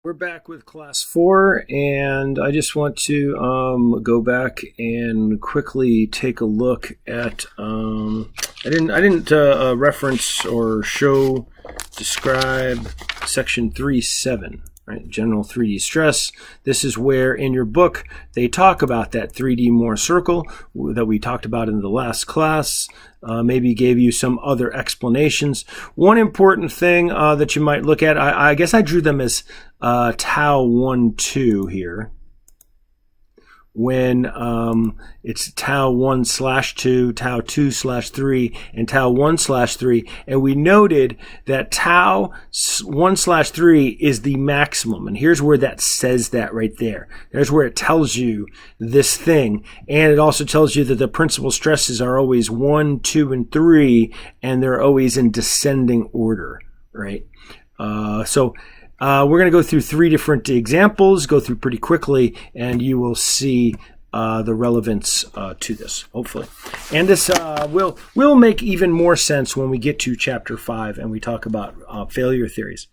We're back with class 4, and I just want to go back and quickly take a look at. I didn't reference or describe section 3.7. Right, general 3D stress. This is where in your book they talk about that 3D Mohr circle that we talked about in the last class. Maybe gave you some other explanations. One important thing that you might look at, I guess I drew them as tau 1, 2 here. When it's tau 1/2, tau 2/3, and tau 1/3. And we noted that tau 1/3 is the maximum. And here's where that says that right there. There's where it tells you this thing. And it also tells you that the principal stresses are always 1, 2, and 3, and they're always in descending order, right? We're going to go through 3 different examples, go through pretty quickly, and you will see the relevance to this, hopefully. And this will make even more sense when we get to chapter 5 and we talk about failure theories.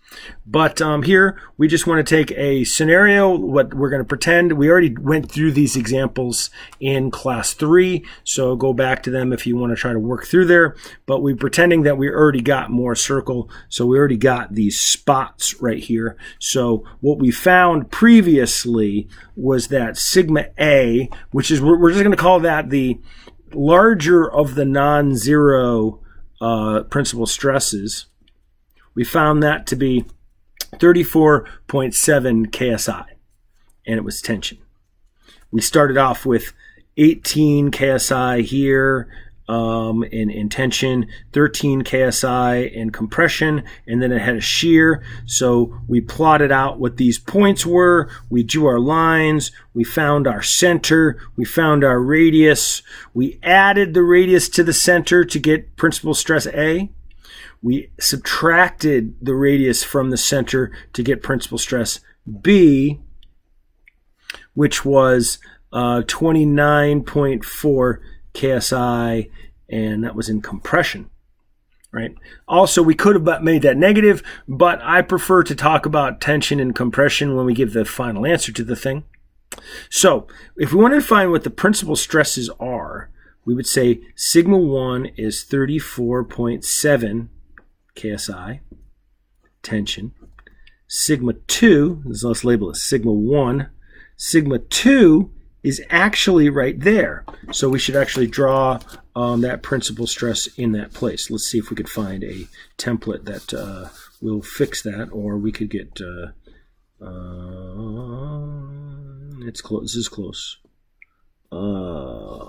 But here, we just want to take a scenario, what we're going to pretend. We already went through these examples in class 3, so go back to them if you want to try to work through there. But we're pretending that we already got Mohr circle, so we already got these spots right here. So what we found previously was that sigma A, which is, we're just going to call that the larger of the non-zero principal stresses. We found that to be 34.7 KSI, and it was tension. We started off with 18 KSI here in tension, 13 KSI in compression, and then it had a shear. So we plotted out what these points were. We drew our lines. We found our center. We found our radius. We added the radius to the center to get principal stress A. We subtracted the radius from the center to get principal stress B, which was 29.4 KSI, and that was in compression, right? Also, we could have made that negative, but I prefer to talk about tension and compression when we give the final answer to the thing. So if we wanted to find what the principal stresses are, we would say sigma 1 is 34.7 KSI, tension. Sigma 2, let's label it sigma 1. Sigma 2 is actually right there. So we should actually draw that principal stress in that place. Let's see if we could find a template that will fix that, or we could get, it's close, this is close.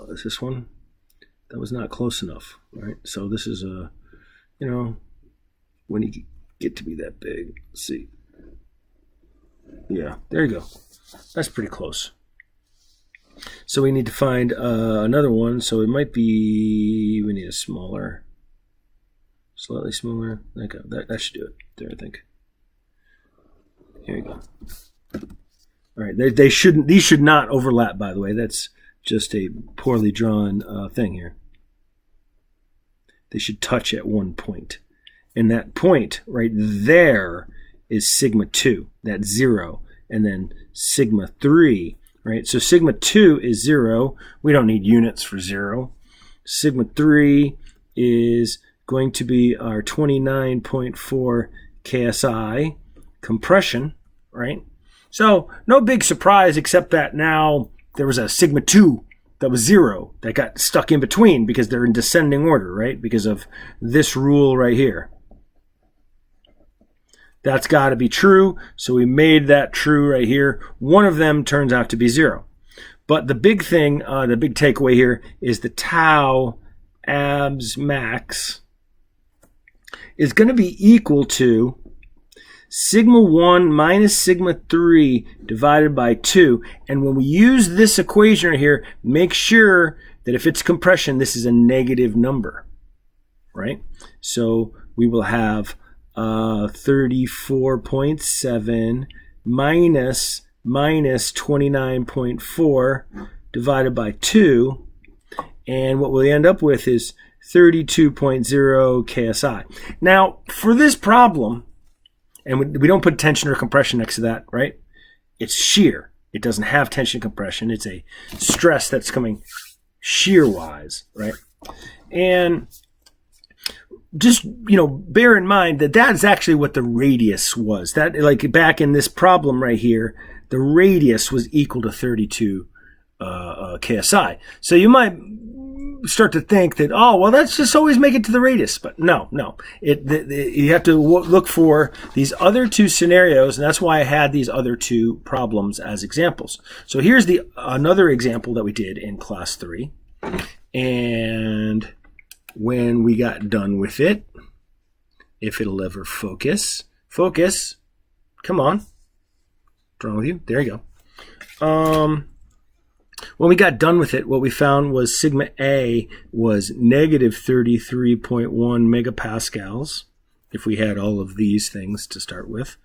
Is this one? That was not close enough, right? So this is when you get to be that big, let's see. Yeah, there you go. That's pretty close. So we need to find another one. So it might be, we need a smaller, slightly smaller. Okay, that should do it there, I think. Here we go. All right, these should not overlap, by the way. That's just a poorly drawn thing here. They should touch at one point. And that point right there is sigma 2, that's 0. And then sigma 3, right? So sigma 2 is 0. We don't need units for 0. Sigma 3 is going to be our 29.4 KSI compression, right? So no big surprise, except that now there was a sigma 2 that was 0 that got stuck in between because they're in descending order, right? Because of this rule right here. That's got to be true, so we made that true right here. One of them turns out to be 0. But the big thing, the big takeaway here is the tau abs max is going to be equal to sigma 1 minus sigma 3 divided by 2. And when we use this equation right here, make sure that if it's compression, this is a negative number, right? So we will have 34.7 minus 29.4 divided by 2, and what we'll end up with is 32.0 KSI. Now, for this problem, And we don't put tension or compression next to that, right? It's shear. It doesn't have tension compression. It's a stress that's coming shear-wise, right? And just, bear in mind that that is actually what the radius was. That, like back in this problem right here, the radius was equal to 32 KSI. So you might start to think that, oh, well, let's just always make it to the radius. But no. You have to look for these other two scenarios, and that's why I had these other two problems as examples. So here's another example that we did in class 3. And when we got done with it, if it'll ever focus, come on. What's wrong with you? There you go. When we got done with it, what we found was sigma A was negative 33.1 megapascals, if we had all of these things to start with.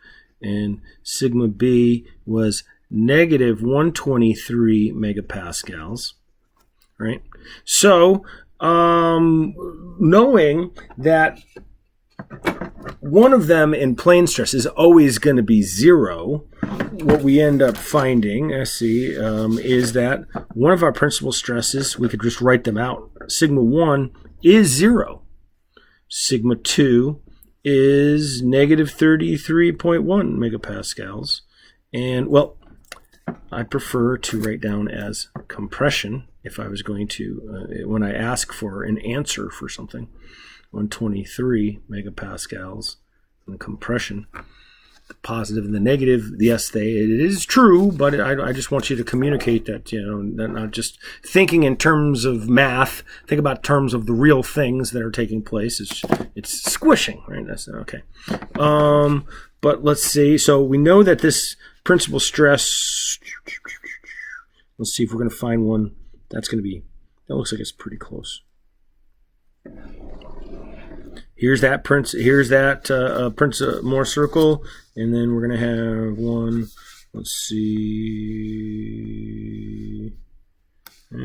And sigma B was negative 123 megapascals, right? So, knowing that one of them in plane stress is always going to be 0, what we end up finding, is that one of our principal stresses, we could just write them out. Sigma 1 is 0. Sigma 2 is negative 33.1 megapascals. And, well, I prefer to write down as compression if I was going to, when I ask for an answer for something. 123 megapascals and compression. The positive and the negative, yes, it is true, but I just want you to communicate that, that not just thinking in terms of math, think about terms of the real things that are taking place. It's squishing, right? That's okay. But let's see. So we know that this principal stress, let's see if we're going to find one that looks like it's pretty close. Here's that Mohr circle, and then we're going to have one. Let's see. Yeah,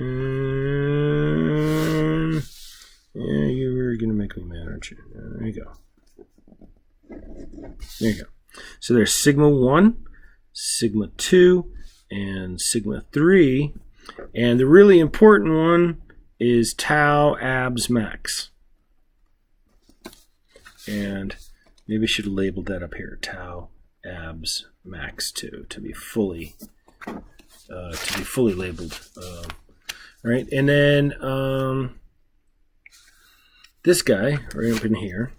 you're going to make me mad, aren't you? There you go. So there's sigma 1, sigma 2, and sigma 3. And the really important one is tau abs max. And maybe I should have labeled that up here, tau abs max 2, to be fully labeled. Right, and then this guy right up in here.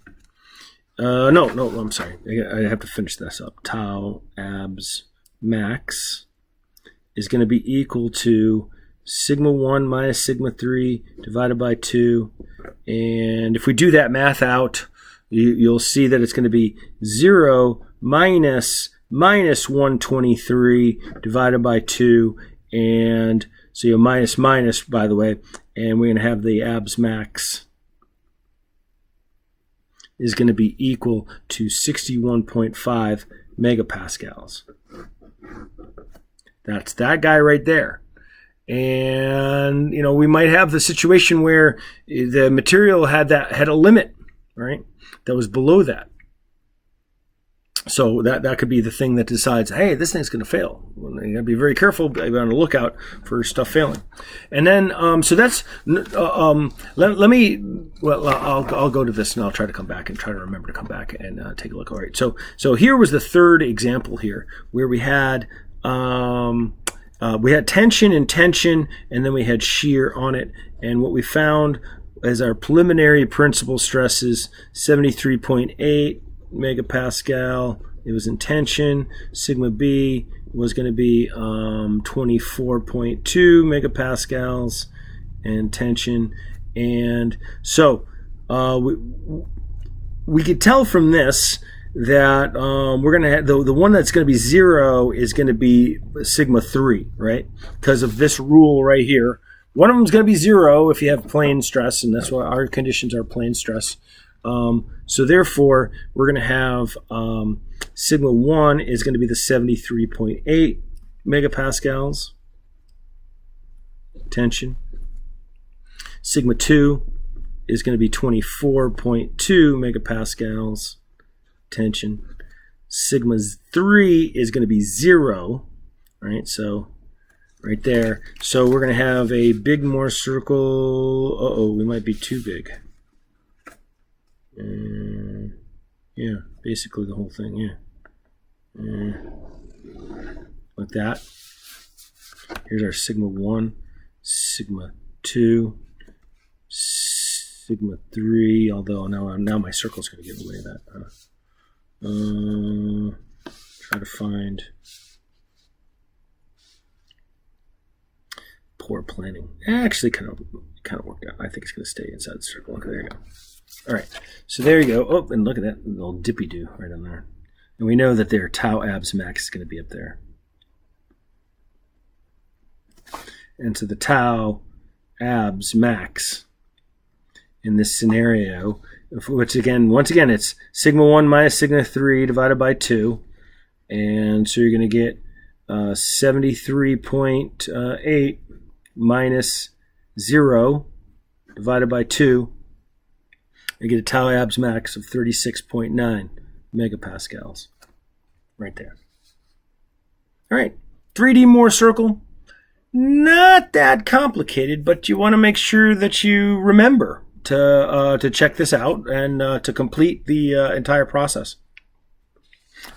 No, I'm sorry. I have to finish this up. Tau abs max is going to be equal to sigma 1 minus sigma 3 divided by 2. And if we do that math out, you'll see that it's going to be 0 minus 123 divided by 2. And so you minus, by the way, and we're going to have the abs max is going to be equal to 61.5 megapascals. That's that guy right there. And, we might have the situation where the material had a limit, right, that was below that. So that could be the thing that decides, hey, this thing's going to fail. You got to be very careful, be on the lookout for stuff failing. And then, so that's, I'll go to this and I'll try to come back and try to remember to come back and take a look. All right. So here was the third example here where we had tension and tension, and then we had shear on it. And what we found as our preliminary principal stresses, 73.8 megapascal. It was in tension. Sigma B was going to be 24.2 megapascals and tension. And so we could tell from this that we're going to have the one that's going to be 0 is going to be sigma 3, right? Because of this rule right here. One of them is going to be 0 if you have plane stress, and that's why our conditions are plane stress. So therefore, we're going to have sigma 1 is going to be the 73.8 megapascals tension. Sigma 2 is going to be 24.2 megapascals tension. sigma 3 is going to be 0. Right, so right there. So we're going to have a big Mohr circle. Uh-oh, we might be too big. Yeah, basically the whole thing, yeah. Like that. Here's our sigma 1, sigma 2, sigma 3, although now my circle's going to get in the way of that. Try to find... Poor planning. Actually, kind of worked out. I think it's going to stay inside the circle. Okay, there you go. All right, so there you go. Oh, and look at that little dippy-do right on there. And we know that their tau abs max is going to be up there. And so the tau abs max in this scenario, which again, once again, it's sigma 1 minus sigma 3 divided by 2. And so you're going to get 73.8 minus 0 divided by 2. You get a tau abs max of 36.9 megapascals. Right there. All right, 3D Mohr circle. Not that complicated, but you want to make sure that you remember to check this out and to complete the entire process.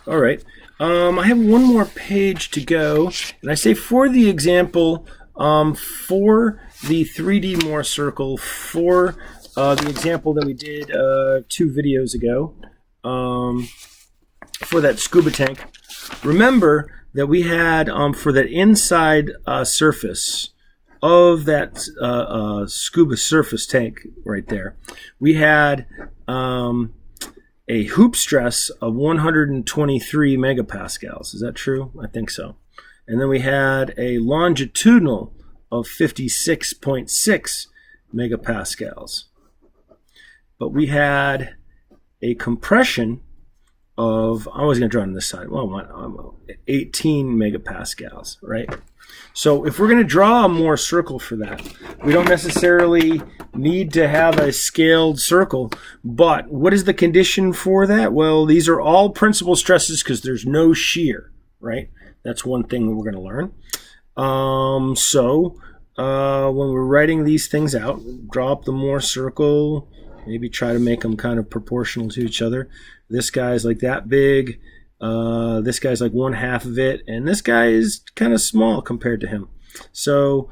All right, I have one more page to go, and I say for the example, for the 3D Mohr circle, for the example that we did 2 videos ago, for that scuba tank, remember that we had, for that inside surface of that scuba surface tank right there, we had a hoop stress of 123 megapascals. Is that true? I think so. And then we had a longitudinal of 56.6 megapascals. But we had a compression of, I was going to draw on this side, 18 megapascals, right? So if we're going to draw a Mohr circle for that, we don't necessarily need to have a scaled circle, but what is the condition for that? Well, these are all principal stresses because there's no shear, right? That's one thing that we're going to learn. When we're writing these things out, draw up the Mohr circle, maybe try to make them kind of proportional to each other. This guy's like that big. This guy's like 1/2 of it, and this guy is kind of small compared to him. So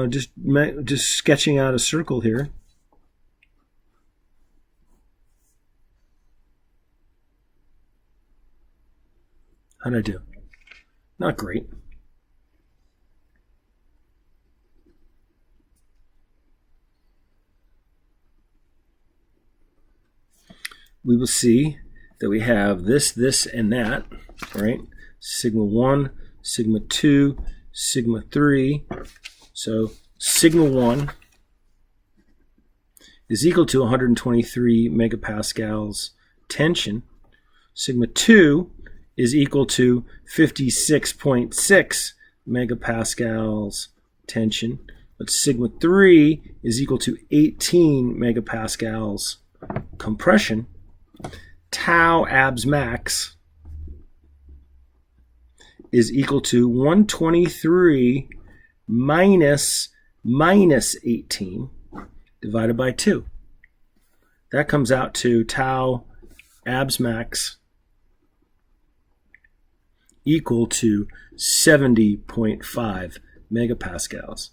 just sketching out a circle here. How'd I do? Not great. We will see that we have this, and that, right? Sigma 1, sigma 2, sigma 3. So sigma 1 is equal to 123 megapascals tension. Sigma 2 is equal to 56.6 megapascals tension. But sigma 3 is equal to 18 megapascals compression. Tau abs max is equal to 123 minus 18 divided by 2. That comes out to tau abs max equal to 70.5 megapascals.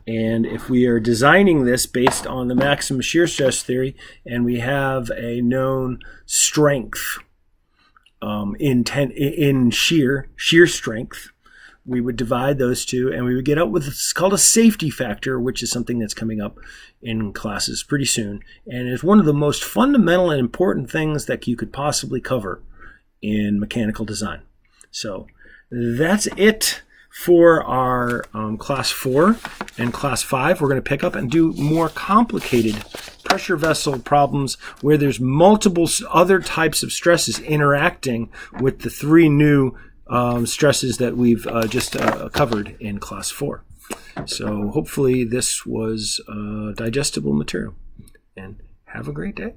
And if we are designing this based on the maximum shear stress theory, and we have a known strength in shear strength, we would divide those two, and we would get out with what's called a safety factor, which is something that's coming up in classes pretty soon, and is one of the most fundamental and important things that you could possibly cover in mechanical design. So that's it for our class 4 and class 5. We're going to pick up and do more complicated pressure vessel problems where there's multiple other types of stresses interacting with the 3 new stresses that we've just covered in class 4. So hopefully this was digestible material, and have a great day.